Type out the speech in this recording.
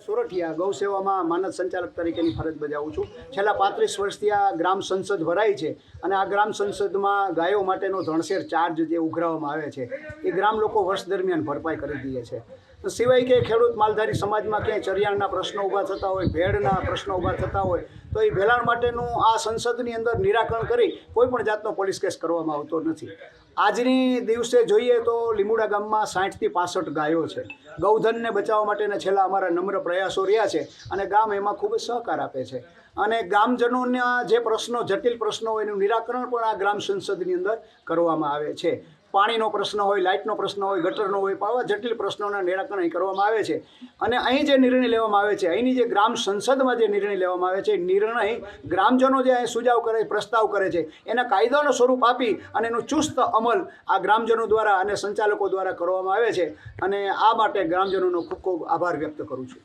સોરઠિયા ગૌસેવામાં માનદ સંચાલક તરીકેની ફરજ બજાવું છું। છેલ્લા 35 વર્ષથી આ ગ્રામ સંસદ ભરાઈ છે અને આ ગ્રામ સંસદમાં ગાયો માટેનો ધણશેર ચાર્જ જે ઉઘરાવવામાં આવે છે એ ગ્રામ લોકો વર્ષ દરમિયાન ભરપાઈ કરી દે છે। સિવાય કે ખેડૂત માલધારી સમાજમાં ક્યાંય ચરિયાણના પ્રશ્નો ઊભા થતા હોય, ભેડના પ્રશ્નો ઊભા થતા હોય તો એ ભેલાણ માટેનું આ સંસદની અંદર નિરાકરણ કરી કોઈ પણ જાતનો પોલીસ કેસ કરવામાં આવતો નથી। આજની દિવસે જોઈએ તો લીમુડા ગામમાં 60 થી 65 ગાયો છે। ગૌધનને બચાવવા માટેના છેલ્લા અમારા નમ્ર પ્રયાસો રહ્યા છે અને ગામ એમાં ખૂબ જ સહકાર આપે છે અને ગ્રામજનોના જે પ્રશ્નો, જટિલ પ્રશ્નો હોય એનું નિરાકરણ પણ આ ગ્રામ સંસદની અંદર કરવામાં આવે છે। પાણીનો પ્રશ્ન હોય, લાઇટનો પ્રશ્ન હોય, ગટરનો હોય, આવા જટિલ પ્રશ્નોના નિરાકરણ અહીં કરવામાં આવે છે અને અહીં જે નિર્ણય લેવામાં આવે છે, અહીંની જે ગ્રામ સંસદમાં જે નિર્ણય લેવામાં આવે છે, નિર્ણય ગ્રામજનો જે અહીં સુઝાવ કરે, પ્રસ્તાવ કરે છે એના કાયદાનું સ્વરૂપ આપી અને એનું ચુસ્ત અમલ આ ગ્રામજનો દ્વારા અને સંચાલકો દ્વારા કરવામાં આવે છે અને આ માટે ગ્રામજનોનો ખૂબ ખૂબ આભાર વ્યક્ત કરું છું।